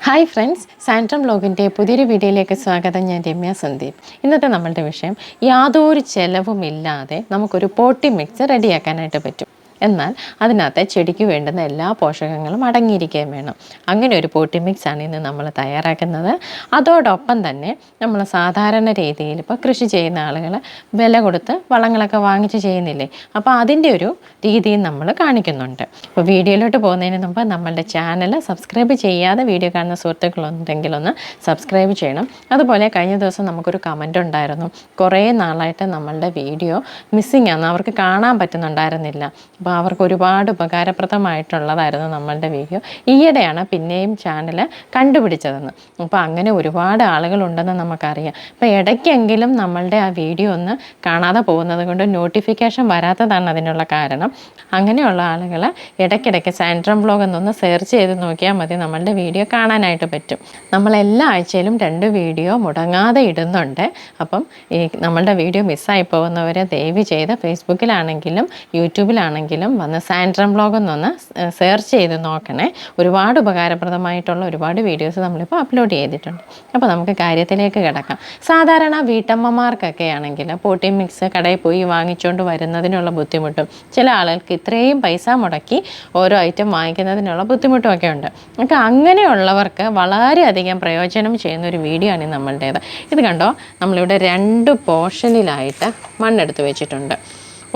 Hi friends, സാൻട്രം വ്ലോഗിൻ്റെ പുതിയൊരു വീഡിയോയിലേക്ക് സ്വാഗതം. ഞാൻ രമ്യ സന്ദീപ്. ഇന്നത്തെ നമ്മളുടെ വിഷയം, യാതൊരു ചെലവുമില്ലാതെ നമുക്കൊരു പോട്ടി മിക്സ് റെഡിയാക്കാനായിട്ട് പറ്റും. എന്നാൽ അതിനകത്ത് ചെടിക്ക് വേണ്ടുന്ന എല്ലാ പോഷകങ്ങളും അടങ്ങിയിരിക്കുകയും വേണം. അങ്ങനെ ഒരു പോട്ടി മിക്സാണ് ഇന്ന് നമ്മൾ തയ്യാറാക്കുന്നത്. അതോടൊപ്പം തന്നെ നമ്മൾ സാധാരണ രീതിയിൽ ഇപ്പോൾ കൃഷി ചെയ്യുന്ന ആളുകൾ വില കൊടുത്ത് വളങ്ങളൊക്കെ വാങ്ങിച്ച് ചെയ്യുന്നില്ലേ, അപ്പോൾ അതിൻ്റെ ഒരു രീതിയും നമ്മൾ കാണിക്കുന്നുണ്ട്. അപ്പോൾ വീഡിയോയിലോട്ട് പോകുന്നതിന് മുമ്പ് നമ്മളുടെ ചാനൽ സബ്സ്ക്രൈബ് ചെയ്യാതെ വീഡിയോ കാണുന്ന സുഹൃത്തുക്കളുണ്ടെങ്കിൽ ഒന്ന് സബ്സ്ക്രൈബ് ചെയ്യണം. അതുപോലെ കഴിഞ്ഞ ദിവസം നമുക്കൊരു കമൻ്റ് ഉണ്ടായിരുന്നു, കുറേ നാളായിട്ട് നമ്മളുടെ വീഡിയോ മിസ്സിങ് ആണ്, അവർക്ക് കാണാൻ പറ്റുന്നുണ്ടായിരുന്നില്ല. അപ്പോൾ അവർക്ക് ഒരുപാട് ഉപകാരപ്രദമായിട്ടുള്ളതായിരുന്നു നമ്മളുടെ വീഡിയോ. ഈയിടെയാണ് പിന്നെയും ചാനൽ കണ്ടുപിടിച്ചതെന്ന്. അപ്പോൾ അങ്ങനെ ഒരുപാട് ആളുകളുണ്ടെന്ന് നമുക്കറിയാം. അപ്പോൾ ഇടയ്ക്കെങ്കിലും നമ്മളുടെ ആ വീഡിയോ ഒന്ന് കാണാതെ പോകുന്നത് കൊണ്ട് നോട്ടിഫിക്കേഷൻ വരാത്തതാണ് അതിനുള്ള കാരണം. അങ്ങനെയുള്ള ആളുകൾ ഇടയ്ക്കിടയ്ക്ക് സാൻട്രം വ്ലോഗ് എന്നൊന്ന് സെർച്ച് ചെയ്ത് നോക്കിയാൽ മതി, നമ്മളുടെ വീഡിയോ കാണാനായിട്ട് പറ്റും. നമ്മൾ എല്ലാ ആഴ്ചയിലും 2 വീഡിയോ മുടങ്ങാതെ ഇടുന്നുണ്ട്. അപ്പം ഈ നമ്മളുടെ വീഡിയോ മിസ്സായി പോകുന്നവർ ദയവ് ചെയ്ത് ഫേസ്ബുക്കിലാണെങ്കിലും യൂട്യൂബിലാണെങ്കിലും വന്ന് സാൻട്രം വ്ലോഗ് എന്നൊന്ന് സെർച്ച് ചെയ്ത് നോക്കണേ. ഒരുപാട് ഉപകാരപ്രദമായിട്ടുള്ള ഒരുപാട് വീഡിയോസ് നമ്മളിപ്പോൾ അപ്ലോഡ് ചെയ്തിട്ടുണ്ട്. അപ്പോൾ നമുക്ക് കാര്യത്തിലേക്ക് കിടക്കാം. സാധാരണ വീട്ടമ്മമാർക്കൊക്കെ ആണെങ്കിൽ പോട്ടി മിക്സ് കടയിൽ പോയി വാങ്ങിച്ചുകൊണ്ട് വരുന്നതിനുള്ള ബുദ്ധിമുട്ടും, ചില ആളുകൾക്ക് ഇത്രയും പൈസ മുടക്കി ഓരോ ഐറ്റം വാങ്ങിക്കുന്നതിനുള്ള ബുദ്ധിമുട്ടും ഒക്കെ ഉണ്ട്. അപ്പോൾ അങ്ങനെയുള്ളവർക്ക് വളരെയധികം പ്രയോജനം ചെയ്യുന്ന ഒരു വീഡിയോ ആണ് നമ്മളുടേത്. ഇത് കണ്ടോ, നമ്മളിവിടെ 2 പോർഷനിലായിട്ട് മണ്ണെടുത്ത് വെച്ചിട്ടുണ്ട്.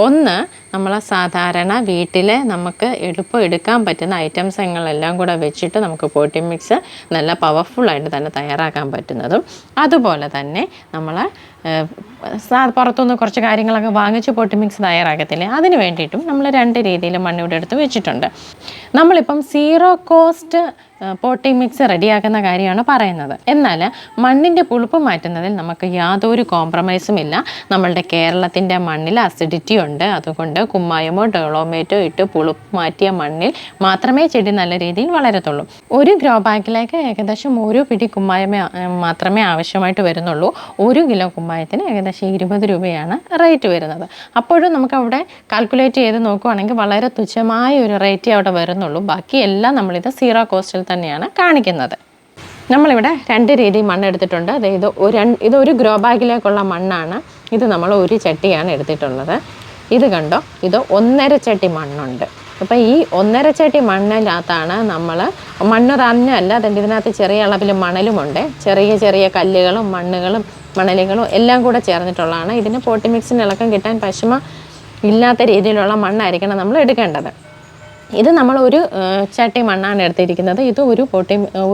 ഒന്ന്, നമ്മൾ സാധാരണ വീട്ടിൽ നമുക്ക് എളുപ്പം എടുക്കാൻ പറ്റുന്ന ഐറ്റംസുകളെല്ലാം കൂടെ വെച്ചിട്ട് നമുക്ക് പോട്ടി മിക്സ് നല്ല പവർഫുള്ളായിട്ട് തന്നെ തയ്യാറാക്കാൻ പറ്റുന്നതും, അതുപോലെ തന്നെ നമ്മൾ പുറത്തുനിന്ന് കുറച്ച് കാര്യങ്ങളൊക്കെ വാങ്ങിച്ച് പോട്ടി മിക്സ് തയ്യാറാക്കത്തില്ലേ, അതിന് വേണ്ടിയിട്ടും നമ്മൾ 2 രീതിയിൽ മണ്ണിവിടെ എടുത്ത് വെച്ചിട്ടുണ്ട്. നമ്മളിപ്പം സീറോ കോസ്റ്റ് പോട്ടി മിക്സ് റെഡിയാക്കുന്ന കാര്യമാണ് പറയുന്നത്. എന്നാൽ മണ്ണിൻ്റെ പുളിപ്പ് മാറ്റുന്നതിൽ നമുക്ക് യാതൊരു കോംപ്രമൈസും ഇല്ല. നമ്മളുടെ കേരളത്തിൻ്റെ മണ്ണിൽ അസിഡിറ്റി ഉണ്ട്. അതുകൊണ്ട് കുമ്മായമോ ഡോളോമേറ്റോ ഇട്ട് പുളിപ്പ് മാറ്റിയ മണ്ണിൽ മാത്രമേ ചെടി നല്ല രീതിയിൽ വളരത്തുള്ളൂ. ഒരു ഗ്രോ ബാഗിലേക്ക് ഏകദേശം 1 പിടി കുമ്മായമേ മാത്രമേ ആവശ്യമായിട്ട് വരുന്നുള്ളൂ. 1 കിലോ കുമ്മായത്തിന് ഏകദേശം 20 രൂപയാണ് റേറ്റ് വരുന്നത്. അപ്പോഴും നമുക്ക് അവിടെ കാൽക്കുലേറ്റ് ചെയ്ത് നോക്കുകയാണെങ്കിൽ വളരെ തുച്ഛമായ ഒരു റേറ്റേ അവിടെ വരുന്നുള്ളൂ. ബാക്കിയെല്ലാം നമ്മളിത് സീറോ കോസ്റ്റിൽ തന്നെയാണ് കാണിക്കുന്നത്. നമ്മളിവിടെ 2 രീതി മണ്ണ് എടുത്തിട്ടുണ്ട്. ഇത് ഒരു ഗ്രോ ബാഗിലേക്കുള്ള മണ്ണാണ്. ഇത് നമ്മൾ ഒരു ചട്ടിയാണ് എടുത്തിട്ടുള്ളത്. ഇത് കണ്ടോ, ഇത് 1.5 ചട്ടി മണ്ണുണ്ട്. അപ്പോൾ ഈ 1.5 ചട്ടി മണ്ണിനകത്താണ് നമ്മൾ മണ്ണ് തന്നെയല്ല, അതിൻ്റെ ഇതിനകത്ത് ചെറിയ അളവിൽ മണലുമുണ്ട്. ചെറിയ ചെറിയ കല്ലുകളും മണ്ണുകളും മണലുകളും എല്ലാം കൂടെ ചേർന്നിട്ടുള്ളതാണ്. ഇതിന് പോട്ടി മിക്സിന് ഇളക്കം കിട്ടാൻ പശമ ഇല്ലാത്ത രീതിയിലുള്ള മണ്ണായിരിക്കണം നമ്മൾ എടുക്കേണ്ടത്. ഇത് നമ്മൾ ഒരു ചട്ടി മണ്ണാണ് എടുത്തിരിക്കുന്നത്. ഇത്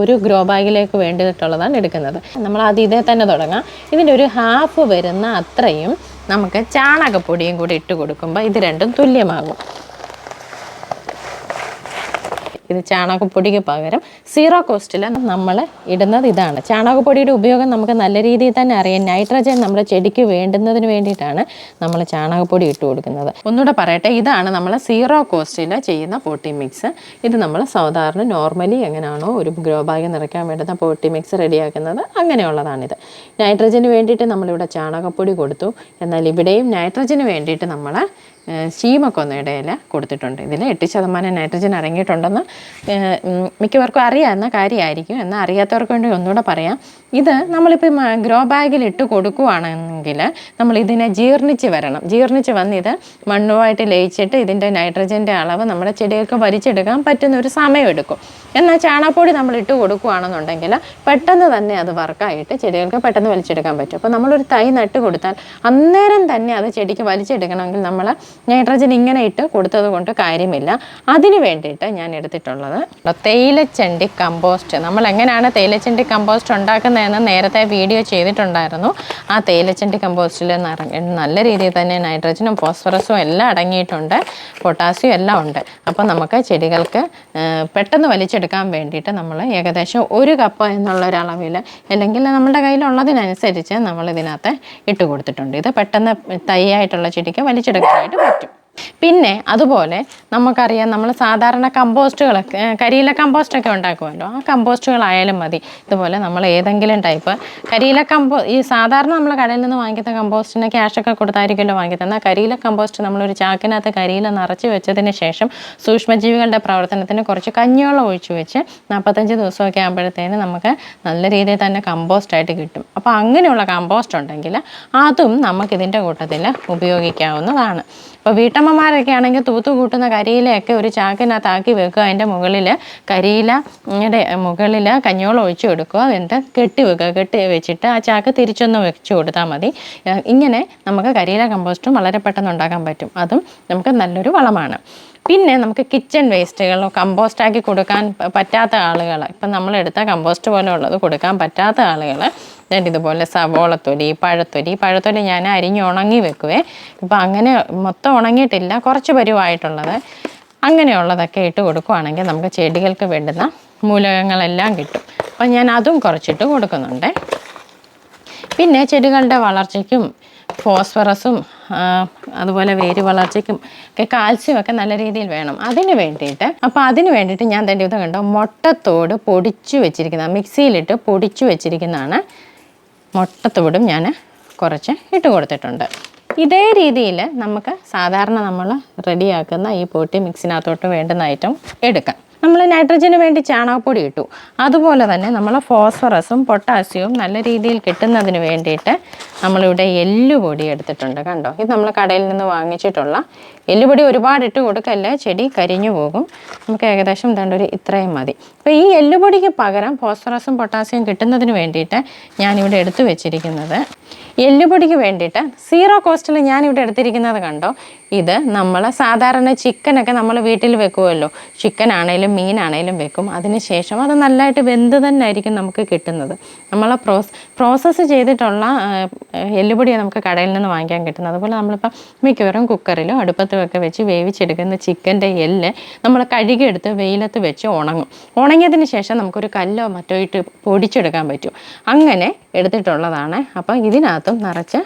ഒരു ഗ്രോ ബാഗിലേക്ക് വേണ്ടിയിട്ടുള്ളതാണ് എടുക്കുന്നത്. നമ്മൾ ഇതേ തന്നെ തുടങ്ങാം. ഇതിൻ്റെ ഒരു ഹാഫ് വരുന്ന അത്രയും നമുക്ക് ചാണകപ്പൊടിയും കൂടി ഇട്ട് കൊടുക്കുമ്പോൾ ഇത് രണ്ടും തുല്യമാകും. ഇത് ചാണകപ്പൊടിക്ക് പകരം സീറോ കോസ്റ്റിൽ നമ്മൾ ഇടുന്നത് ഇതാണ്. ചാണകപ്പൊടിയുടെ ഉപയോഗം നമുക്ക് നല്ല രീതിയിൽ തന്നെ അറിയാം. നൈട്രജൻ നമ്മുടെ ചെടിക്ക് വേണ്ടുന്നതിന് വേണ്ടിയിട്ടാണ് നമ്മൾ ചാണകപ്പൊടി ഇട്ട് കൊടുക്കുന്നത്. ഒന്നുകൂടെ പറയട്ടെ, ഇതാണ് നമ്മൾ സീറോ കോസ്റ്റിൽ ചെയ്യുന്ന പോട്ടി മിക്സ്. ഇത് നമ്മൾ സാധാരണ നോർമലി എങ്ങനെയാണോ ഒരു ഗ്രോ ബാഗ് നിറയ്ക്കാൻ വേണ്ടുന്ന പോട്ടി മിക്സ് റെഡിയാക്കുന്നത്, അങ്ങനെയുള്ളതാണിത്. നൈട്രജന് വേണ്ടിയിട്ട് നമ്മളിവിടെ ചാണകപ്പൊടി കൊടുത്തു. എന്നാൽ ഇവിടെയും നൈട്രജന് വേണ്ടിയിട്ട് നമ്മൾ ചീമക്കൊന്നയുടെ ഇല കൊടുത്തിട്ടുണ്ട്. ഇതിൽ 8% നൈട്രജൻ അടങ്ങിയിട്ടുണ്ടെന്ന് മിക്കവർക്കും അറിയാവുന്ന കാര്യമായിരിക്കും. എന്നാൽ അറിയാത്തവർക്ക് വേണ്ടി ഒന്നുകൂടെ പറയാം. ഇത് നമ്മളിപ്പോൾ ഗ്രോ ബാഗിൽ ഇട്ട് കൊടുക്കുകയാണെങ്കിൽ നമ്മൾ ഇതിനെ ജീർണിച്ച് വരണം. ജീർണിച്ച് വന്ന് ഇത് മണ്ണുമായിട്ട് ലയിച്ചിട്ട് ഇതിൻ്റെ നൈട്രജൻ്റെ അളവ് നമ്മുടെ ചെടികൾക്ക് വലിച്ചെടുക്കാൻ പറ്റുന്ന ഒരു സമയം എടുക്കും. എന്നാൽ ചാണകപ്പൊടി നമ്മൾ ഇട്ട് കൊടുക്കുകയാണെന്നുണ്ടെങ്കിൽ പെട്ടെന്ന് തന്നെ അത് വർക്കായിട്ട് ചെടികൾക്ക് പെട്ടെന്ന് വലിച്ചെടുക്കാൻ പറ്റും. അപ്പോൾ നമ്മളൊരു തൈ നട്ട് കൊടുത്താൽ അന്നേരം തന്നെ അത് ചെടിക്ക് വലിച്ചെടുക്കണമെങ്കിൽ നമ്മൾ നൈട്രജൻ ഇങ്ങനെ ഇട്ട് കൊടുത്തത് കൊണ്ട് കാര്യമില്ല. അതിന് വേണ്ടിയിട്ട് ഞാൻ എടുത്തിട്ടുള്ളത് തേയിലച്ചണ്ടി കമ്പോസ്റ്റ്. നമ്മൾ എങ്ങനെയാണ് തേയിലച്ചണ്ടി കമ്പോസ്റ്റ് ഉണ്ടാക്കുന്നതെന്ന് നേരത്തെ വീഡിയോ ചെയ്തിട്ടുണ്ടായിരുന്നു. ആ തേയിലച്ചണ്ടി കമ്പോസ്റ്റിൽ നല്ല രീതിയിൽ തന്നെ നൈട്രജനും ഫോസ്ഫറസും എല്ലാം അടങ്ങിയിട്ടുണ്ട്, പൊട്ടാസ്യം എല്ലാം ഉണ്ട്. അപ്പോൾ നമുക്ക് ചെടികൾക്ക് പെട്ടെന്ന് വലിച്ചെടുക്കാൻ വേണ്ടിയിട്ട് നമ്മൾ ഏകദേശം 1 കപ്പ് എന്നുള്ളൊരളവിൽ, അല്ലെങ്കിൽ നമ്മുടെ കയ്യിലുള്ളതിനനുസരിച്ച് നമ്മൾ ഇതിനകത്ത് ഇട്ട് കൊടുത്തിട്ടുണ്ട്. ഇത് പെട്ടെന്ന് തൈയായിട്ടുള്ള ചെടിക്ക് വലിച്ചെടുക്കാനായിട്ട് പറ്റും. പിന്നെ അതുപോലെ നമുക്കറിയാം നമ്മൾ സാധാരണ കമ്പോസ്റ്റുകളൊക്കെ കരിയില കമ്പോസ്റ്റൊക്കെ ഉണ്ടാക്കുമല്ലോ, ആ കമ്പോസ്റ്റുകളായാലും മതി. ഇതുപോലെ നമ്മൾ ഏതെങ്കിലും ടൈപ്പ് കരിയില ഈ സാധാരണ നമ്മൾ കടയിൽ നിന്ന് വാങ്ങിക്കുന്ന കമ്പോസ്റ്റിന് ക്യാഷൊക്കെ കൊടുത്തായിരിക്കുമല്ലോ വാങ്ങിക്കുന്നത്. എന്നാൽ കരിയില കമ്പോസ്റ്റ് നമ്മളൊരു ചാക്കിനകത്ത് കരിയില നിറച്ച് വെച്ചതിന് ശേഷം സൂക്ഷ്മജീവികളുടെ പ്രവർത്തനത്തിന് കുറച്ച് കഞ്ഞിവെള്ളം ഒഴിച്ചു വെച്ച് 45 ദിവസമൊക്കെ ആകുമ്പോഴത്തേന് നമുക്ക് നല്ല രീതിയിൽ തന്നെ കമ്പോസ്റ്റായിട്ട് കിട്ടും. അപ്പോൾ അങ്ങനെയുള്ള കമ്പോസ്റ്റ് ഉണ്ടെങ്കിൽ അതും നമുക്കിതിൻ്റെ കൂട്ടത്തിൽ ഉപയോഗിക്കാവുന്നതാണ്. ഇപ്പോൾ വീട്ടമ്മമാരൊക്കെ ആണെങ്കിൽ തൂത്തുകൂട്ടുന്ന കരിയിലയൊക്കെ ഒരു ചാക്കിനകത്താക്കി വെക്കുക, അതിൻ്റെ മുകളിൽ കരിയിലയുടെ മുകളിൽ കഞ്ഞിവെള്ളം ഒഴിച്ചു കൊടുക്കുക, എന്നിട്ട് കെട്ടി വെക്കുക. കെട്ടി വെച്ചിട്ട് ആ ചാക്ക് തിരിച്ചൊന്ന് വെച്ച് കൊടുത്താൽ മതി. ഇങ്ങനെ നമുക്ക് കരിയില കമ്പോസ്റ്റും വളരെ പെട്ടെന്ന് ഉണ്ടാക്കാൻ പറ്റും. അതും നമുക്ക് നല്ലൊരു വളമാണ്. പിന്നെ നമുക്ക് കിച്ചൺ വേസ്റ്റുകൾ കമ്പോസ്റ്റാക്കി കൊടുക്കാൻ പറ്റാത്ത ആളുകൾ, ഇപ്പം നമ്മളെടുത്ത കമ്പോസ്റ്റ് പോലെ ഉള്ളത് കൊടുക്കാൻ പറ്റാത്ത ആളുകൾ ഇതുപോലെ സവോളത്തൊലി, പഴത്തൊലി ഞാൻ അരിഞ്ഞ് ഉണങ്ങി വെക്കുവേ. ഇപ്പം അങ്ങനെ മൊത്തം ഉണങ്ങിയിട്ടില്ല, കുറച്ച് പരുവായിട്ടുള്ളത്, അങ്ങനെയുള്ളതൊക്കെ ഇട്ട് കൊടുക്കുകയാണെങ്കിൽ നമുക്ക് ചെടികൾക്ക് വേണ്ടുന്ന മൂലകങ്ങളെല്ലാം കിട്ടും. അപ്പം ഞാൻ അതും കുറച്ചിട്ട് കൊടുക്കുന്നുണ്ട്. പിന്നെ ചെടികളുടെ വളർച്ചയ്ക്കും ഫോസ്ഫറസും അതുപോലെ വേര് വളർച്ചയ്ക്കും ഒക്കെ കാൽസ്യമൊക്കെ നല്ല രീതിയിൽ വേണം. അതിന് വേണ്ടിയിട്ട് ഞാൻ തന്നെ ഇത് കണ്ടോ, മുട്ടത്തോട് പൊടിച്ചു വെച്ചിരിക്കുന്ന, മിക്സിയിലിട്ട് പൊടിച്ചു വെച്ചിരിക്കുന്നതാണ്. മുട്ടത്തോടും ഞാൻ കുറച്ച് ഇട്ട് കൊടുത്തിട്ടുണ്ട്. ഇതേ രീതിയിൽ നമുക്ക് സാധാരണ നമ്മൾ റെഡിയാക്കുന്ന ഈ പോട്ടി മിക്സിനകത്തോട്ട് വേണ്ടുന്ന ഐറ്റം എടുക്കാം. നമ്മൾ നൈട്രജന് വേണ്ടി ചാണകപ്പൊടി ഇട്ടു, അതുപോലെ തന്നെ നമ്മൾ ഫോസ്ഫറസും പൊട്ടാസ്യവും നല്ല രീതിയിൽ കിട്ടുന്നതിന് വേണ്ടിയിട്ട് നമ്മളിവിടെ എല്ലുപൊടി എടുത്തിട്ടുണ്ട്. കണ്ടോ, ഇത് നമ്മൾ കടയിൽ നിന്ന് വാങ്ങിച്ചിട്ടുള്ള എല്ലുപൊടി. ഒരുപാട് ഇട്ട് കൊടുക്കല്ലേ, ചെടി കരിഞ്ഞു പോകും. നമുക്ക് ഏകദേശം ഇത്രയും മതി. അപ്പോൾ ഈ എല്ലുപൊടിക്ക് പകരം ഫോസ്ഫറസും പൊട്ടാസ്യവും കിട്ടുന്നതിന് വേണ്ടിയിട്ട് ഞാനിവിടെ എടുത്തു വെച്ചിരിക്കുന്നത്, എല്ലുപൊടിക്ക് വേണ്ടിയിട്ട് സീറോ കോസ്റ്റിൽ ഞാനിവിടെ എടുത്തിരിക്കുന്നത് കണ്ടോ, ഇത് നമ്മൾ സാധാരണ ചിക്കനൊക്കെ നമ്മൾ വീട്ടിൽ വെക്കുമല്ലോ, ചിക്കൻ ആണേലും മീനാണേലും വെക്കും. അതിന് ശേഷം അത് നല്ലതായിട്ട് വെന്ത് തന്നെ ആയിരിക്കും നമുക്ക് കിട്ടുന്നത്. നമ്മൾ പ്രോസസ്സ് ചെയ്തിട്ടുള്ള എല്ലുപൊടിയാണ് നമുക്ക് കടയിൽ നിന്ന് വാങ്ങിക്കാൻ കിട്ടുന്നത്. അതുപോലെ നമ്മളിപ്പോൾ മിക്കവാറും കുക്കറിലോ അടുപ്പത്തുമൊക്കെ വെച്ച് വേവിച്ചെടുക്കുന്ന ചിക്കൻ്റെ എല്ല് നമ്മൾ കഴുകിയെടുത്ത് വെയിലത്ത് വെച്ച് ഉണങ്ങും. ഉണങ്ങിയതിന് ശേഷം നമുക്കൊരു കല്ലോ മറ്റോ ഇട്ട് പൊടിച്ചെടുക്കാൻ പറ്റും. അങ്ങനെ എടുത്തിട്ടുള്ളതാണ്. അപ്പോൾ ഇതിനകത്തും നിറച്ച്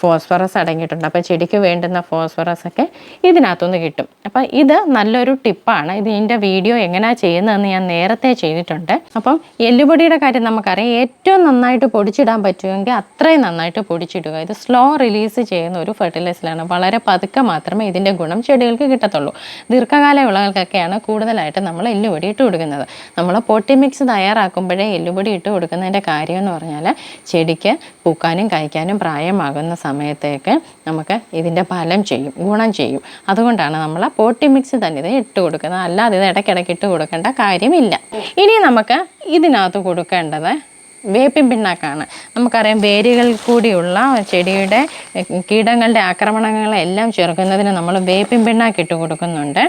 ഫോസ്ഫറസ് അടങ്ങിയിട്ടുണ്ട്. അപ്പോൾ ചെടിക്ക് വേണ്ടുന്ന ഫോസ്ഫറസൊക്കെ ഇതിനകത്തുനിന്ന് കിട്ടും. അപ്പോൾ ഇത് നല്ലൊരു ടിപ്പാണ്. ഇതിൻ്റെ വീഡിയോ എങ്ങനെയാണ് ചെയ്യുന്നതെന്ന് ഞാൻ നേരത്തെ ചെയ്തിട്ടുണ്ട്. അപ്പം എല്ലുപൊടിയുടെ കാര്യം നമുക്കറിയാം, ഏറ്റവും നന്നായിട്ട് പൊടിച്ചിടാൻ പറ്റുമെങ്കിൽ അത്രയും നന്നായിട്ട് പൊടിച്ചിടുക. ഇത് സ്ലോ റിലീസ് ചെയ്യുന്ന ഒരു ഫെർട്ടിലൈസറാണ്. വളരെ പതുക്കെ മാത്രമേ ഇതിൻ്റെ ഗുണം ചെടികൾക്ക് കിട്ടത്തുള്ളൂ. ദീർഘകാല വിളകൾക്കൊക്കെയാണ് കൂടുതലായിട്ട് നമ്മൾ എല്ലുപൊടി ഇട്ട് കൊടുക്കുന്നത്. നമ്മൾ പോട്ടി മിക്സ് തയ്യാറാക്കുമ്പോഴേ എല്ലുപൊടി ഇട്ട് കൊടുക്കുന്നതിൻ്റെ കാര്യം എന്ന് പറഞ്ഞാൽ ചെടിക്ക് പൂക്കാനും കായ്ക്കാനും പ്രായമാകുന്ന സമയത്തേക്ക് നമുക്ക് ഇതിൻ്റെ ഫലം ചെയ്യും, ഗുണം ചെയ്യും. അതുകൊണ്ടാണ് നമ്മൾ പോട്ടി മിക്സ് തന്നെ ഇത് ഇട്ട് കൊടുക്കുന്നത്. അല്ലാതെ ഇത് ഇടയ്ക്കിടയ്ക്ക് ഇട്ട് കൊടുക്കേണ്ട കാര്യമില്ല. ഇനി നമുക്ക് ഇതിനകത്ത് കൊടുക്കേണ്ടത് വേപ്പിൻ പിണ്ണാക്കാണ്. നമുക്കറിയാം, വേരുകളിൽ കൂടിയുള്ള ചെടിയുടെ കീടങ്ങളുടെ ആക്രമണങ്ങളെല്ലാം ചെറുക്കുന്നതിന് നമ്മൾ വേപ്പിൻ പിണ്ണാക്ക് ഇട്ട് കൊടുക്കുന്നുണ്ട്.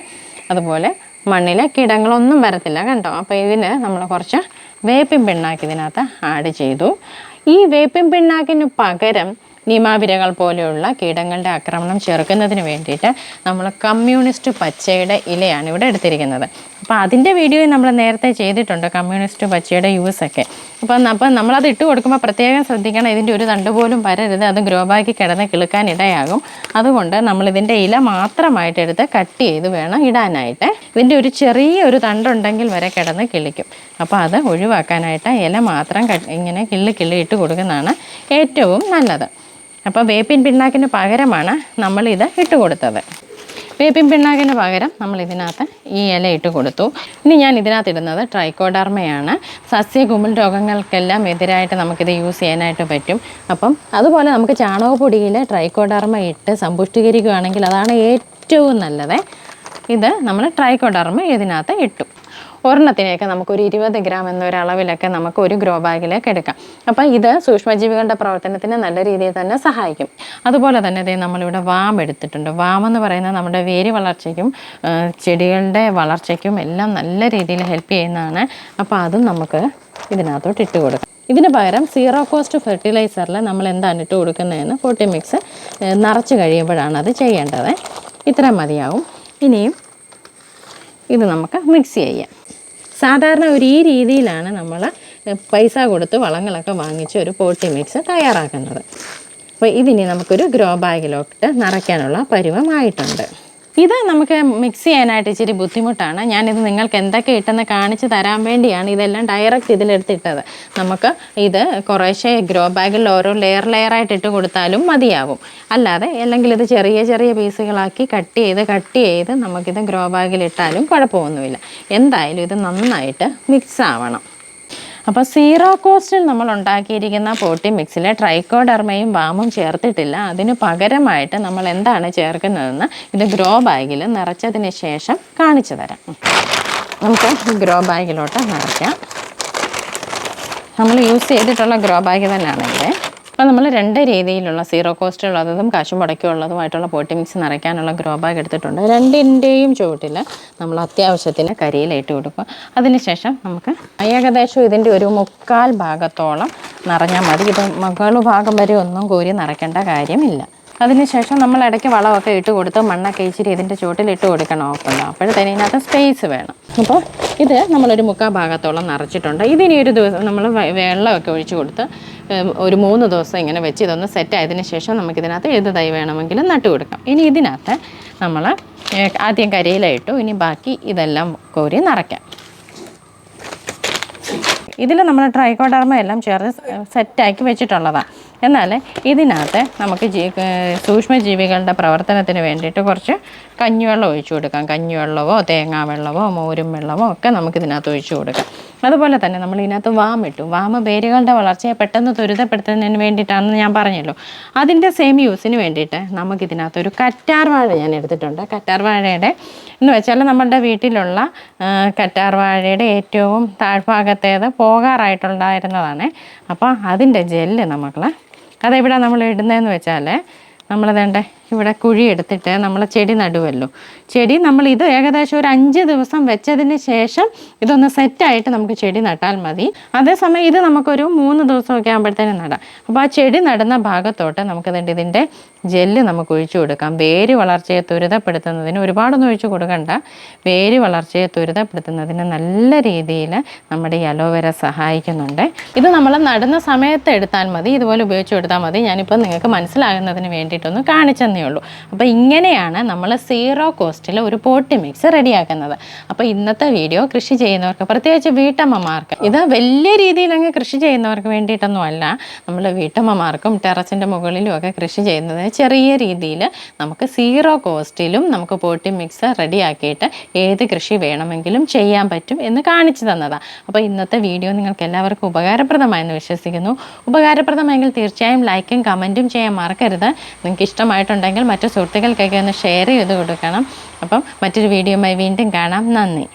അതുപോലെ മണ്ണിലെ കീടങ്ങളൊന്നും വരത്തില്ല, കണ്ടോ. അപ്പോൾ ഇതിന് നമ്മൾ കുറച്ച് വേപ്പിൻ പിണ്ണാക്ക് ഇതിനകത്ത് ആഡ് ചെയ്തു. ഈ വേപ്പിൻ പിണ്ണാക്കിന് പകരം നിമാവിരകൾ പോലെയുള്ള കീടങ്ങളുടെ ആക്രമണം ചെറുക്കുന്നതിന് വേണ്ടിയിട്ട് നമ്മൾ കമ്മ്യൂണിസ്റ്റ് പച്ചയുടെ ഇലയാണ് ഇവിടെ എടുത്തിരിക്കുന്നത്. അപ്പോൾ അതിൻ്റെ വീഡിയോ നമ്മൾ നേരത്തെ ചെയ്തിട്ടുണ്ട്, കമ്മ്യൂണിസ്റ്റ് പച്ചയുടെ യൂസൊക്കെ. അപ്പം നമ്മളത് ഇട്ട് കൊടുക്കുമ്പോൾ പ്രത്യേകം ശ്രദ്ധിക്കണം, ഇതിൻ്റെ ഒരു തണ്ട് പോലും വരരുത്, അത് ഗ്രോ ബാഗിൽ കിടന്ന് കിളുക്കാൻ ഇടയാകും. അതുകൊണ്ട് നമ്മളിതിൻ്റെ ഇല മാത്രമായിട്ട് എടുത്ത് കട്ട് ചെയ്ത് വേണം ഇടാനായിട്ട്. ഇതിൻ്റെ ഒരു ചെറിയൊരു തണ്ടുണ്ടെങ്കിൽ വരെ കിടന്ന് കിളിക്കും. അപ്പോൾ അത് ഒഴിവാക്കാനായിട്ട് ഇല മാത്രം ഇങ്ങനെ കിള്ളി ഇട്ട് കൊടുക്കുന്നതാണ് ഏറ്റവും നല്ലത്. അപ്പോൾ വേപ്പിൻ പിണ്ണാക്കിന് പകരമാണ് നമ്മളിത് ഇട്ട് കൊടുത്തത്. വേപ്പിൻ പിണ്ണാക്കിന് പകരം നമ്മൾ ഇതിനകത്ത് ഈ ഇല ഇട്ട് കൊടുത്തു. ഇനി ഞാൻ ഇതിനകത്ത് ഇടുന്നത് ട്രൈക്കോഡർമയാണ്. സസ്യകുമിൾ രോഗങ്ങൾക്കെല്ലാം എതിരായിട്ട് നമുക്കിത് യൂസ് ചെയ്യാനായിട്ട് പറ്റും. അപ്പം അതുപോലെ നമുക്ക് ചാണകപ്പൊടിയിൽ ട്രൈക്കോഡർമ ഇട്ട് സമ്പുഷ്ടീകരിക്കുകയാണെങ്കിൽ അതാണ് ഏറ്റവും നല്ലത്. ഇത് നമ്മൾ ട്രൈക്കോഡർമ ഇതിനകത്ത് ഇട്ടു. ഒരെണ്ണത്തിനൊക്കെ നമുക്കൊരു 20 ഗ്രാം എന്നൊരളവിലൊക്കെ നമുക്ക് ഒരു ഗ്രോ ബാഗിലേക്ക് എടുക്കാം. അപ്പം ഇത് സൂക്ഷ്മജീവികളുടെ പ്രവർത്തനത്തിന് നല്ല രീതിയിൽ തന്നെ സഹായിക്കും. അതുപോലെ തന്നെ ഇതേ നമ്മളിവിടെ വാം എടുത്തിട്ടുണ്ട്. വാം എന്ന് പറയുന്നത് നമ്മുടെ വേര് വളർച്ചയ്ക്കും ചെടികളുടെ വളർച്ചയ്ക്കും എല്ലാം നല്ല രീതിയിൽ ഹെൽപ്പ് ചെയ്യുന്നതാണ്. അപ്പോൾ അതും നമുക്ക് ഇതിനകത്തോട്ട് ഇട്ട് കൊടുക്കാം. ഇതിന് പകരം സീറോ കോസ്റ്റ് ഫെർട്ടിലൈസറിൽ നമ്മൾ എന്താണ് ഇട്ട് കൊടുക്കുന്നതെന്ന് പോട്ടി മിക്സ് നിറച്ച് കഴിയുമ്പോഴാണ് അത് ചെയ്യേണ്ടത്. ഇത്ര മതിയാവും. ഇനിയും ഇത് നമുക്ക് മിക്സ് ചെയ്യാം. സാധാരണ ഈ രീതിയിലാണ് നമ്മൾ പൈസ കൊടുത്ത് വളങ്ങളൊക്കെ വാങ്ങിച്ച് ഒരു പോട്ടി മിക്സ് തയ്യാറാക്കുന്നത്. അപ്പോൾ ഇതിനി നമുക്കൊരു ഗ്രോ ബാഗിലോട്ട് നിറയ്ക്കാനുള്ള പരുവമായിട്ടുണ്ട്. ഇത് നമുക്ക് മിക്സ് ചെയ്യാനായിട്ട് ഇച്ചിരി ബുദ്ധിമുട്ടാണ്. ഞാനിത് നിങ്ങൾക്ക് എന്തൊക്കെ ഇട്ടെന്ന് കാണിച്ച് തരാൻ വേണ്ടിയാണ് ഇതെല്ലാം ഡയറക്റ്റ് ഇതിലെടുത്തിട്ടത്. നമുക്ക് ഇത് കുറേശ്ശെ ഗ്രോ ബാഗിൽ ഓരോ ലെയറായിട്ട് ഇട്ട് കൊടുത്താലും മതിയാവും. അല്ലാതെ അല്ലെങ്കിൽ ഇത് ചെറിയ ചെറിയ പീസുകളാക്കി കട്ട് ചെയ്ത് നമുക്കിത് ഗ്രോ ബാഗിലിട്ടാലും കുഴപ്പമൊന്നുമില്ല. എന്തായാലും ഇത് നന്നായിട്ട് മിക്സ് ആവണം. അപ്പോൾ സീറോ കോസ്റ്റിൽ നമ്മൾ ഉണ്ടാക്കിയിരിക്കുന്ന പോട്ടി മിക്സിൽ ട്രൈക്കോഡെർമയും വാമും ചേർത്തിട്ടില്ല. അതിന് പകരമായിട്ട് നമ്മൾ എന്താണ് ചേർക്കുന്നതെന്ന് ഇത് ഗ്രോ ബാഗിൽ നിറച്ചതിന് ശേഷം കാണിച്ചു തരാം. നമുക്ക് ഗ്രോ ബാഗിലോട്ട് നിറയ്ക്കാം. നമ്മൾ യൂസ് ചെയ്തിട്ടുള്ള ഗ്രോ ബാഗ് തന്നെയാണെങ്കിൽ അപ്പോൾ നമ്മൾ 2 രീതിയിലുള്ള സീറോ കോസ്റ്റ് ഉള്ളതും കാശും മുടക്കിയുള്ളതുമായിട്ടുള്ള പോട്ടി മിക്സ് നിറയ്ക്കാനുള്ള ഗ്രോ ബാഗ് എടുത്തിട്ടുണ്ട്. 2ൻ്റെയും ചുവട്ടിൽ നമ്മൾ അത്യാവശ്യത്തിന് കരിയിലിട്ട് കൊടുക്കുക. അതിനുശേഷം നമുക്ക് ഏകദേശം ഇതിൻ്റെ ഒരു 1/4 ഭാഗത്തോളം നിറഞ്ഞാൽ മതി. ഇത് മുകൾ ഭാഗം വരെ ഒന്നും കോരി നിറയ്ക്കേണ്ട കാര്യമില്ല. അതിനുശേഷം നമ്മൾ ഇടയ്ക്ക് വളമൊക്കെ ഇട്ട് കൊടുത്ത് മണ്ണൊക്കെ ഇച്ചിരി ഇതിൻ്റെ ചുവട്ടിൽ ഇട്ട് കൊടുക്കണം. ഓപ്പുണ്ട് അപ്പോഴത്തേന് ഇതിനകത്ത് സ്പേസ് വേണം. അപ്പോൾ ഇത് നമ്മളൊരു 1/4 ഭാഗത്തോളം നിറച്ചിട്ടുണ്ട്. ഇതിനി ഒരു ദിവസം നമ്മൾ വെള്ളമൊക്കെ ഒഴിച്ച് കൊടുത്ത് ഒരു 3 ദിവസം ഇങ്ങനെ വെച്ച് ഇതൊന്ന് സെറ്റ് ആയതിനു ശേഷം നമുക്കിതിനകത്ത് ഏത് തൈ വേണമെങ്കിലും നട്ടു കൊടുക്കാം. ഇനി ഇതിനകത്ത് നമ്മൾ ആദ്യം കരിയിലിട്ടു, ഇനി ബാക്കി ഇതെല്ലാം കോരി നിറയ്ക്കാം. ഇതിൽ നമ്മൾ ട്രൈക്കോഡെർമ എല്ലാം ചേർത്ത് സെറ്റാക്കി വെച്ചിട്ടുള്ളതാണ്. എന്നാൽ ഇതിനകത്ത് നമുക്ക് സൂക്ഷ്മജീവികളുടെ പ്രവർത്തനത്തിന് വേണ്ടിയിട്ട് കുറച്ച് കഞ്ഞിവെള്ളം ഒഴിച്ചു കൊടുക്കാം. കഞ്ഞിവെള്ളമോ തേങ്ങാ വെള്ളമോ മോരും വെള്ളമോ ഒക്കെ നമുക്കിതിനകത്ത് ഒഴിച്ചു കൊടുക്കാം. അതുപോലെ തന്നെ നമ്മൾ ഇതിനകത്ത് വാമിട്ടു. വാമ വേരുകളുടെ വളർച്ചയെ പെട്ടെന്ന് ത്വരിതപ്പെടുത്തുന്നതിന് വേണ്ടിയിട്ടാണെന്ന് ഞാൻ പറഞ്ഞല്ലോ. അതിൻ്റെ സെയിം യൂസിന് വേണ്ടിയിട്ട് നമുക്കിതിനകത്തൊരു കറ്റാർ വാഴ ഞാൻ എടുത്തിട്ടുണ്ട്. കറ്റാർ വാഴയുടെ എന്ന് വെച്ചാൽ നമ്മളുടെ വീട്ടിലുള്ള കറ്റാർ വാഴയുടെ ഏറ്റവും താഴ്ഭാഗത്തേത് പോകാറായിട്ടുണ്ടായിരുന്നതാണ്. അപ്പോൾ അതിൻ്റെ ജെല്ല് അതെവിടെ നമ്മൾ ഇടുന്നതെന്ന് വെച്ചാൽ നമ്മളതേണ്ട ഇവിടെ കുഴി എടുത്തിട്ട് നമ്മൾ ചെടി നടുവല്ലോ. ചെടി ഇത് ഏകദേശം ഒരു 5 ദിവസം വെച്ചതിന് ശേഷം ഇതൊന്ന് സെറ്റായിട്ട് നമുക്ക് ചെടി നട്ടാൽ മതി. അതേസമയം ഇത് നമുക്കൊരു 3 ദിവസമൊക്കെ ആകുമ്പോഴത്തേനും നടാം. അപ്പോൾ ആ ചെടി നടുന്ന ഭാഗത്തോട്ട് ഇതിൻ്റെ ജെല്ല് നമുക്ക് ഒഴിച്ചു കൊടുക്കാം. വേര് വളർച്ചയെ ത്വരിതപ്പെടുത്തുന്നതിന് ഒരുപാടൊന്നും ഒഴിച്ചു കൊടുക്കണ്ട. വേര് വളർച്ചയെ ത്വരിതപ്പെടുത്തുന്നതിന് നല്ല രീതിയിൽ നമ്മുടെ ഈ അലോവേര സഹായിക്കുന്നുണ്ട്. ഇത് നമ്മൾ നടുന്ന സമയത്ത് എടുത്താൽ മതി, ഇതുപോലെ ഉപയോഗിച്ച് കൊടുത്താൽ മതി. ഞാനിപ്പോൾ നിങ്ങൾക്ക് മനസ്സിലാകുന്നതിന് വേണ്ടിയിട്ടൊന്ന് കാണിച്ചെന്നേ ഉള്ളൂ. അപ്പോൾ ഇങ്ങനെയാണ് നമ്മൾ സീറോ കോസ്റ്റിൽ ഒരു പോട്ടി മിക്സ് റെഡിയാക്കുന്നത്. അപ്പോൾ ഇന്നത്തെ വീഡിയോ കൃഷി ചെയ്യുന്നവർക്ക്, പ്രത്യേകിച്ച് വീട്ടമ്മമാർക്ക്, ഇത് വലിയ രീതിയിൽ അങ്ങ് കൃഷി ചെയ്യുന്നവർക്ക് വേണ്ടിയിട്ടൊന്നും അല്ല. നമ്മൾ വീട്ടമ്മമാർക്കും ടെറസിൻ്റെ മുകളിലും ഒക്കെ കൃഷി ചെയ്യുന്നത് ചെറിയ രീതിയിൽ നമുക്ക് സീറോ കോസ്റ്റിലും നമുക്ക് പോട്ടി മിക്സ് റെഡിയാക്കിയിട്ട് ഏത് കൃഷി വേണമെങ്കിലും ചെയ്യാൻ പറ്റും എന്ന് കാണിച്ചു തന്നതാണ്. അപ്പോൾ ഇന്നത്തെ വീഡിയോ നിങ്ങൾക്ക് എല്ലാവർക്കും ഉപകാരപ്രദമായെന്ന് വിശ്വസിക്കുന്നു. ഉപകാരപ്രദമെങ്കിൽ തീർച്ചയായും ലൈക്കും കമൻറ്റും ചെയ്യാൻ മറക്കരുത്. നിങ്ങൾക്ക് ഇഷ്ടമായിട്ടുണ്ടെങ്കിൽ മറ്റു സുഹൃത്തുക്കൾക്കൊക്കെ ഒന്ന് ഷെയർ ചെയ്ത് കൊടുക്കണം. അപ്പം മറ്റൊരു വീഡിയോയുമായി വീണ്ടും കാണാം. നന്ദി.